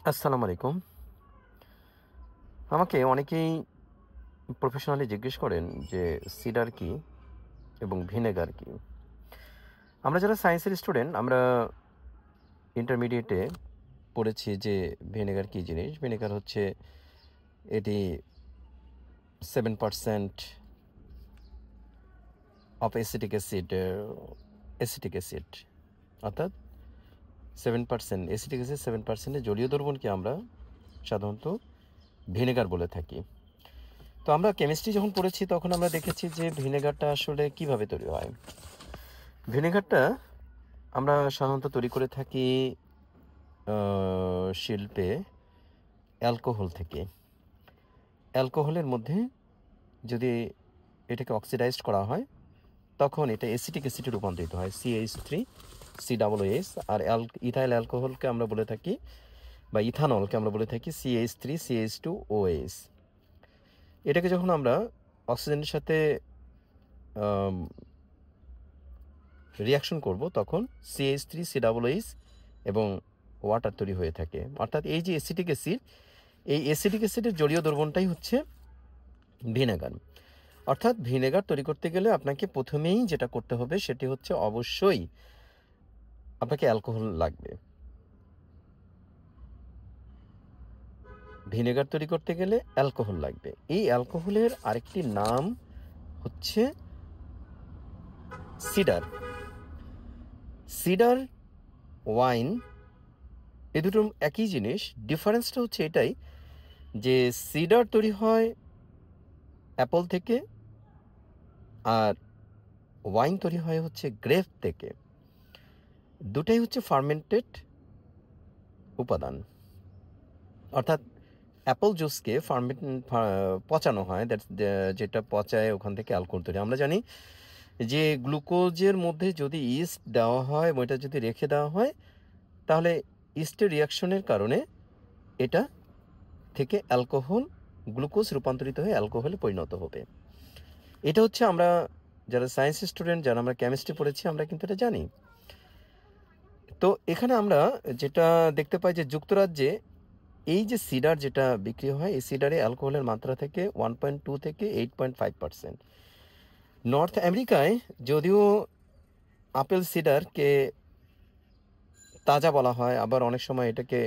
আসসালামু আলাইকুম। আমাকে অনেকেই প্রফেশনালি জিজ্ঞেস করেন যে সিডার কি এবং ভিনেগার কি? আমরা যারা সায়েন্সের স্টুডেন্ট আমরা ইন্টারমিডিয়েটে পড়েছি যে ভিনেগার কি জিনিস? ভিনেগার হচ্ছে এটি 7% অফ অ্যাসিটিক অ্যাসিড অর্থাৎ 7% অ্যাসিটিক অ্যাসিড 7% এর জলীয় দ্রবণকে আমরা সাধারণত ভিনেগার বলে থাকি। তো আমরা কেমিস্ট্রি যখন পড়েছি তখন আমরা দেখেছি যে ভিনেগারটা আসলে কিভাবে তৈরি হয়। ভিনেগারটা আমরা সাধারণত তৈরি করে থাকি শিল্পে অ্যালকোহল থেকে। অ্যালকোহলের মধ্যে যদি এটাকে অক্সিডাইজড করা হয় তখন এটা অ্যাসিটিক অ্যাসিডে রূপান্তরিত হয় CH3 COOH আর ইথাইল অ্যালকোহলকে আমরা বলে থাকি বা ইথানলকে আমরা বলে থাকি CH3 CH2OH। এটাকে যখন আমরা অক্সিজেনের সাথে রিয়াকশন করব তখন CH3 COOH এবং ওয়াটার তৈরি হয়ে থাকে। অর্থাৎ এই যে অ্যাসিটিক অ্যাসিড, এই অ্যাসিটিক অ্যাসিডের জলীয় দ্রবণটাই হচ্ছে ভিনেগার। অর্থাৎ ভিনেগার তৈরি করতে গেলে আপনাকে প্রথমেই যেটা করতে হবে সেটি হচ্ছে অবশ্যই আপনাকে অ্যালকোহল লাগবে। ভিনেগার তৈরি করতে গেলে অ্যালকোহল লাগবে। এই অ্যালকোহলের আরেকটি নাম হচ্ছে সিডার। সিডার, ওয়াইন এ দুটো একই জিনিস। ডিফারেন্সটা হচ্ছে এটাই যে সিডার তৈরি হয় অ্যাপল থেকে আর ওয়াইন তৈরি হয় হচ্ছে গ্রেপ থেকে। দুটাই হচ্ছে ফার্মেন্টেড উপাদান। অর্থাৎ অ্যাপল জুসকে পচানো হয়, যেটা পচায় ওখান থেকে অ্যালকোহল তৈরি। আমরা জানি যে গ্লুকোজের মধ্যে যদি ইস্ট দেওয়া হয় এবং এটা যদি রেখে দেওয়া হয় তাহলে ইস্টের রিয়াকশনের কারণে এটা থেকে অ্যালকোহল গ্লুকোজ রূপান্তরিত হয়ে অ্যালকোহলে পরিণত হবে। এটা হচ্ছে আমরা যারা সায়েন্স স্টুডেন্ট, যারা আমরা কেমিস্ট্রি পড়েছি আমরা কিন্তু এটা জানি। তো এখানে আমরা যেটা দেখতে পাই যে যুক্তরাজ্যে এই যে সিডার যেটা বিক্রি হয় এই সিডারে অ্যালকোহলের মাত্রা থেকে 1.2 থেকে 8.5%। নর্থ আমেরিকায় যদিও আপেল সিডারকে তাজা বলা হয়, আবার অনেক সময় এটাকে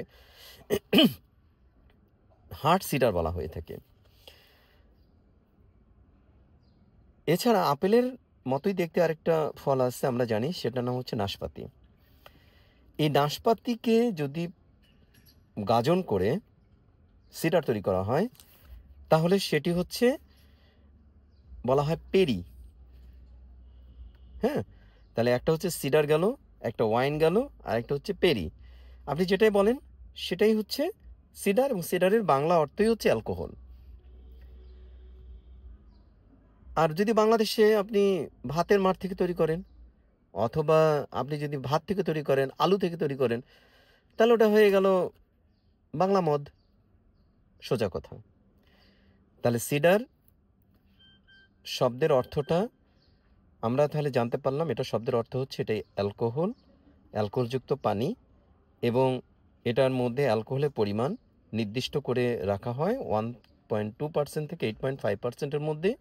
হার্ট সিডার বলা হয়ে থাকে। এছাড়া আপেলের মতোই দেখতে আরেকটা ফল আছে আমরা জানি, সেটার নাম হচ্ছে নাশপাতি। এই নাশপাতিকে যদি গাজন করে সিডার তৈরি করা হয় তাহলে সেটি হচ্ছে বলা হয় পেরি। হ্যাঁ, তাহলে একটা হচ্ছে সিডার গেল, একটা ওয়াইন গেল, আর একটা হচ্ছে পেরি। আপনি যেটাই বলেন সেটাই হচ্ছে সিডার, এবং সিডারের বাংলা অর্থই হচ্ছে অ্যালকোহল। আর যদি বাংলাদেশে আপনি ভাতের মাড় থেকে তৈরি করেন অথবা আপনি যদি ভাত থেকে তৈরি করেন, আলু থেকে তৈরি করেন, তাহলে ওটা হয়ে গেল বাংলা মদ, সোজা কথা। তাহলে সিডার শব্দের অর্থটা আমরা তাহলে জানতে পারলাম, এটা শব্দের অর্থ হচ্ছে এটাই অ্যালকোহল, অ্যালকোহলযুক্ত পানি, এবং এটার মধ্যে অ্যালকোহলের পরিমাণ নির্দিষ্ট করে রাখা হয় 1.2% থেকে 8.5%-এর মধ্যে,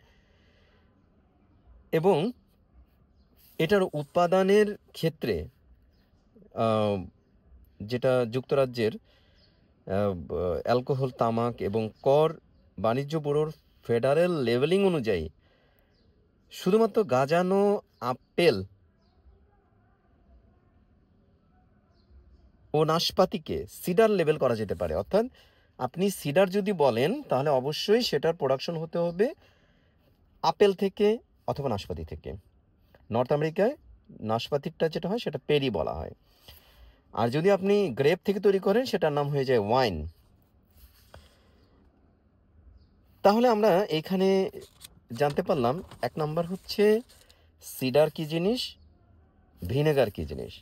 এবং এটার উৎপাদনের ক্ষেত্রে যেটা যুক্তরাজ্যের অ্যালকোহল, তামাক এবং কর বাণিজ্য ব্যুরোর ফেডারেল লেভেলিং অনুযায়ী শুধুমাত্র গাজানো আপেল ও নাশপাতিকে সিডার লেবেল করা যেতে পারে। অর্থাৎ আপনি সিডার যদি বলেন তাহলে অবশ্যই সেটার প্রোডাকশন হতে হবে আপেল থেকে অথবা নাশপাতি থেকে। নর্থ আমেরিকায় নাশপাতিটা যেটা হয় সেটা পেরি বলা হয়, আর যদি আপনি গ্রেপ থেকে তৈরি করেন সেটার নাম হয়ে যায় ওয়াইন। তাহলে আমরা এখানে জানতে পারলাম 1 নাম্বার হচ্ছে সিডার কি জিনিস, ভিনেগার কি জিনিস।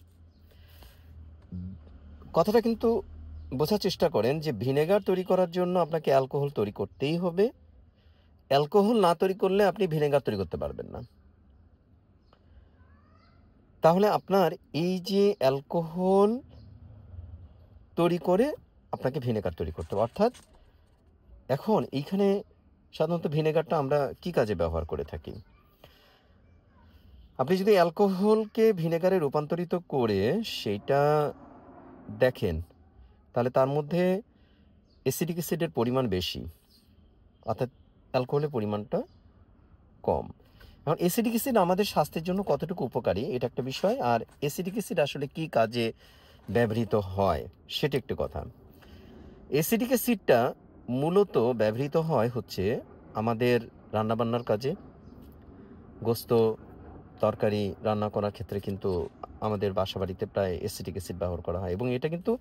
কথাটা কিন্তু বোঝার চেষ্টা করেন যে ভিনেগার তৈরি করার জন্য আপনাকে অ্যালকোহল তৈরি করতেই হবে। অ্যালকোহল না তৈরি করলে আপনি ভিনেগার তৈরি করতে পারবেন না। তাহলে আপনার এই যে অ্যালকোহল তৈরি করে আপনাকে ভিনেগার তৈরি করতে হবে। অর্থাৎ এখন এইখানে সাধারণত ভিনেগারটা আমরা কি কাজে ব্যবহার করে থাকি? আপনি যদি অ্যালকোহলকে ভিনেগারে রূপান্তরিত করে সেইটা দেখেন, তাহলে তার মধ্যে অ্যাসিটিক অ্যাসিডের পরিমাণ বেশি, অর্থাৎ অ্যালকোহলের পরিমাণটা কম। এখন অ্যাসিটিক অ্যাসিড আমাদের স্বাস্থ্যের জন্য কতটুকু উপকারী এটা একটা বিষয়, আর অ্যাসিটিক অ্যাসিড আসলে কী কাজে ব্যবহৃত হয় সেটা একটি কথা। অ্যাসিটিক অ্যাসিডটা মূলত ব্যবহৃত হয় হচ্ছে আমাদের রান্নাবান্নার কাজে। গোস্ত তরকারি রান্না করার ক্ষেত্রে কিন্তু আমাদের বাসাবাড়িতে প্রায় অ্যাসিটিক অ্যাসিড ব্যবহার করা হয়, এবং এটা কিন্তু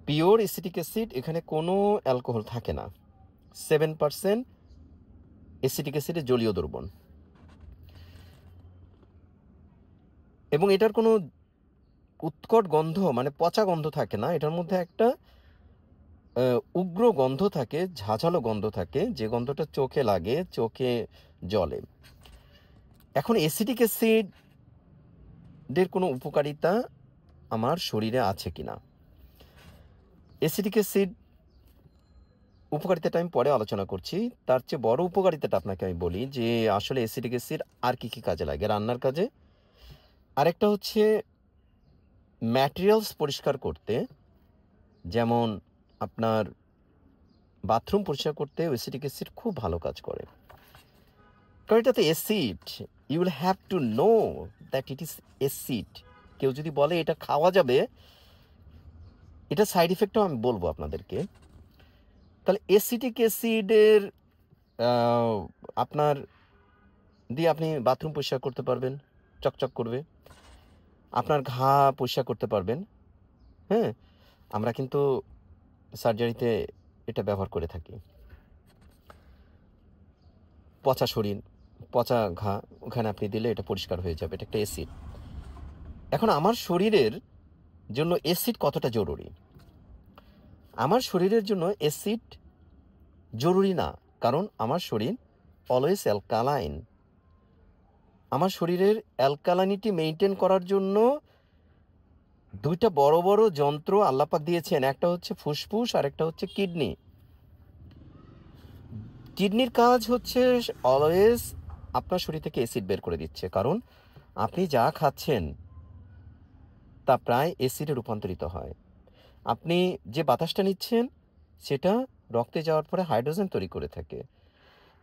পিওর অ্যাসিটিক অ্যাসিড, এখানে কোনো অ্যালকোহল থাকে না। 7% অ্যাসিটিক অ্যাসিডে জলীয় দ্রবণ, এবং এটার কোনো উৎকট গন্ধ মানে পচা গন্ধ থাকে না। এটার মধ্যে একটা উগ্র গন্ধ থাকে, ঝাঁঝালো গন্ধ থাকে, যে গন্ধটা চোখে লাগে, চোখে জ্বলে। এখন অ্যাসিটিক অ্যাসিডের কোনো উপকারিতা আমার শরীরে আছে কিনা, অ্যাসিটিক অ্যাসিড উপকারিতাটা আমি পরে আলোচনা করছি। তার চেয়ে বড় উপকারিতাটা আপনাকে আমি বলি যে আসলে অ্যাসিটিক অ্যাসিড আর কী কী কাজে লাগে রান্নার কাজে। আরেকটা হচ্ছে ম্যাটেরিয়ালস পরিষ্কার করতে, যেমন আপনার বাথরুম পরিষ্কার করতে অ্যাসিটিক অ্যাসিড খুব ভালো কাজ করে, কারণ এটাতে acid. You will have to know that it is acid. কেউ যদি বলে এটা খাওয়া যাবে, এটা সাইড ইফেক্টও আমি বলবো আপনাদেরকে। তাহলে অ্যাসিটিক অ্যাসিডের আপনার দিয়ে আপনি বাথরুম পরিষ্কার করতে পারবেন, চকচক করবে। আপনার ঘা পরিষ্কার করতে পারবেন। হ্যাঁ, আমরা কিন্তু সার্জারিতে এটা ব্যবহার করে থাকি। পচা শরীর, পচা ঘা, ওখানে আপনি দিলে এটা পরিষ্কার হয়ে যাবে। এটা একটা অ্যাসিড। এখন আমার শরীরের জন্য অ্যাসিড কতটা জরুরি? আমার শরীরের জন্য অ্যাসিড জরুরি না, কারণ আমার শরীর অলওয়েজ অ্যালকালাইন। আমার শরীরের অ্যালকালাইনিটি মেনটেন করার জন্য দুইটা বড় বড় যন্ত্র আল্লাপাক দিয়েছেন, একটা হচ্ছে ফুসফুস আর একটা হচ্ছে কিডনি। কিডনির কাজ হচ্ছে অলওয়েজ আপনার শরীর থেকে অ্যাসিড বের করে দিচ্ছে, কারণ আপনি যা খাচ্ছেন তা প্রায় অ্যাসিডে রূপান্তরিত হয়। আপনি যে বাতাসটা নিচ্ছেন সেটা রক্তে যাওয়ার পরে হাইড্রোজেন তৈরি করে থাকে,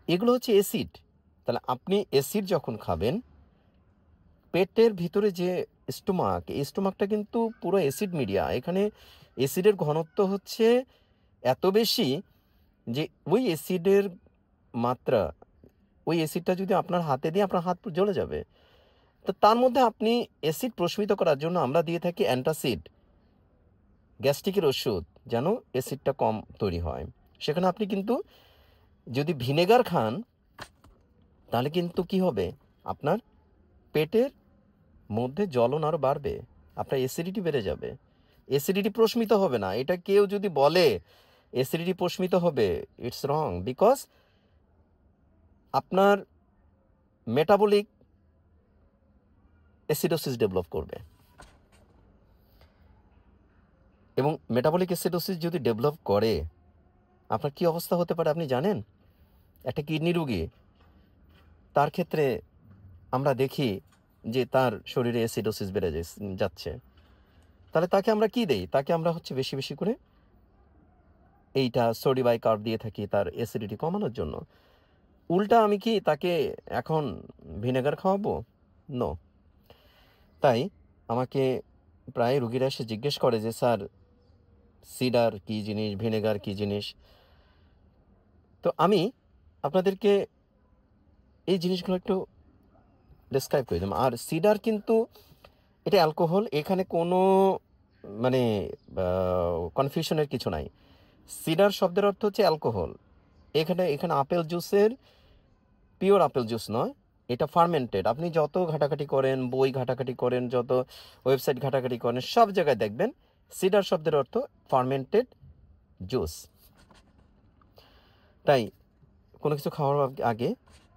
এগুলো হচ্ছে অ্যাসিড। তাহলে আপনি অ্যাসিড যখন খাবেন, পেটের ভিতরে যে স্টোমাক, এই স্টোমাকটা কিন্তু পুরো অ্যাসিড মিডিয়া। এখানে অ্যাসিডের ঘনত্ব হচ্ছে এত বেশি যে ওই অ্যাসিডের মাত্রা, ওই অ্যাসিডটা যদি আপনার হাতে দিয়ে আপনার হাত জ্বলে যাবে। তো তার মধ্যে আপনি অ্যাসিড প্রশমিত করার জন্য আমরা দিয়ে থাকি অ্যান্টাসিড, গ্যাস্ট্রিকের ওষুধ, যেন অ্যাসিডটা কম তৈরি হয়। সেখানে আপনি কিন্তু যদি ভিনেগার খান, তাহলে কিন্তু কি হবে, আপনার পেটের মধ্যে জ্বলন আরও বাড়বে, আপনার অ্যাসিডিটি বেড়ে যাবে। অ্যাসিডিটি প্রশমিত হবে না। এটা কেউ যদি বলে অ্যাসিডিটি প্রশমিত হবে, ইটস রং, বিকজ আপনার মেটাবলিক অ্যাসিডোসিস ডেভেলপ করবে, এবং মেটাবলিক অ্যাসিডোসিস যদি ডেভেলপ করে আপনার কি অবস্থা হতে পারে আপনি জানেন? একটা কিডনি রোগী, তার ক্ষেত্রে আমরা দেখি যে তার শরীরে অ্যাসিডোসিস বেড়ে যাচ্ছে। তাহলে তাকে আমরা কি দেই? তাকে আমরা হচ্ছে বেশি বেশি করে এইটা সোডিবাইকার্ব দিয়ে থাকি তার অ্যাসিডিটি কমানোর জন্য। উল্টা আমি কি তাকে এখন ভিনেগার খাওয়াবো? নো। তাই আমাকে প্রায় রুগীরা এসে জিজ্ঞেস করে যে স্যার, সিডার কী জিনিস, ভিনেগার কী জিনিস? তো আমি আপনাদেরকে এই জিনিসগুলো একটু ডেসক্রাইব করে দিলাম। আর সিডার কিন্তু এটা অ্যালকোহল, এখানে কোনো মানে কনফিউশনের কিছু নাই। সিডার শব্দের অর্থ হচ্ছে অ্যালকোহল। এখানে আপেল জুসের পিওর আপেল জুস নয়, এটা ফার্মেন্টেড। আপনি যত ঘাটাঘাটি করেন, বই ঘাটাঘাটি করেন, যত ওয়েবসাইট ঘাটাঘাটি করেন, সব জায়গায় দেখবেন সিডার শব্দের অর্থ ফার্মেন্টেড জুস। তাই কোনো কিছু খাওয়ার আগে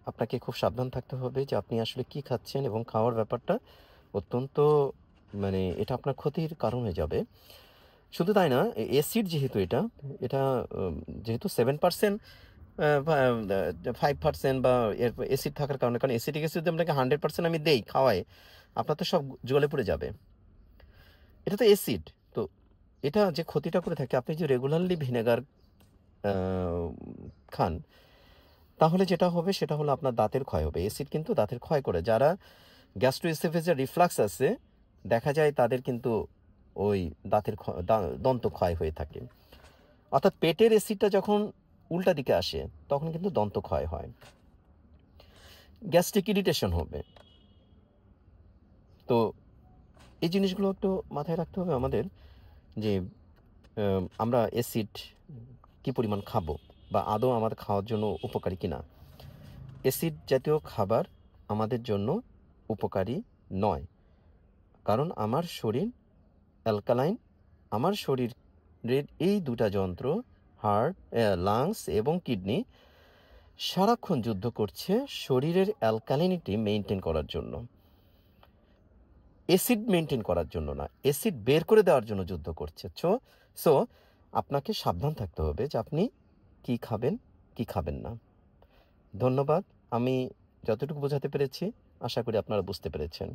আপনাকে খুব সাবধান থাকতে হবে যে আপনি আসলে কি খাচ্ছেন, এবং খাওয়ার ব্যাপারটা অত্যন্ত এটা আপনার ক্ষতির কারণ হয়ে যাবে। শুধু তাই না, অ্যাসিড যেহেতু এটা যেহেতু 7% 5% বা এর অ্যাসিড থাকার কারণে, কারণ অ্যাসিটিক অ্যাসিড যদি আপনাকে 100% আমি দেই, খাওয়াই, আপনার তো সব জলে পড়ে যাবে। এটা তো অ্যাসিড। তো এটা যে ক্ষতিটা করে থাকে, আপনি যে রেগুলারলি ভিনেগার খান, তাহলে যেটা হবে সেটা হলো আপনার দাঁতের ক্ষয় হবে। অ্যাসিড কিন্তু দাঁতের ক্ষয় করে। যারা গ্যাস্ট্রোএসোফেজিয়াল রিফ্লাক্স আছে, দেখা যায় তাদের কিন্তু ওই দাঁতের দন্ত ক্ষয় হয়ে থাকে। অর্থাৎ পেটের অ্যাসিডটা যখন উল্টা দিকে আসে, তখন কিন্তু দন্ত ক্ষয় হয়, গ্যাস্ট্রিক ইরিটেশন হবে। তো এই জিনিসগুলো একটু মাথায় রাখতে হবে আমাদের, যে আমরা অ্যাসিড কী পরিমাণ খাবো, বা আদৌ আমাদের খাওয়ার জন্য উপকারী কিনা। অ্যাসিড জাতীয় খাবার আমাদের জন্য উপকারী নয়, কারণ আমার শরীর অ্যালকালাইন। আমার শরীরের এই দুটা যন্ত্র, হার্ট, লাংস এবং কিডনি, সারাক্ষণ যুদ্ধ করছে শরীরের অ্যালকালিনিটি মেনটেন করার জন্য, অ্যাসিড মেনটেন করার জন্য না, অ্যাসিড বের করে দেওয়ার জন্য যুদ্ধ করছে। সো আপনাকে সাবধান থাকতে হবে যে আপনি কি খাবেন, কি খাবেন না। ধন্যবাদ। আমি যতটুকু বোঝাতে পেরেছি, আশা করি আপনারা বুঝতে পেরেছেন।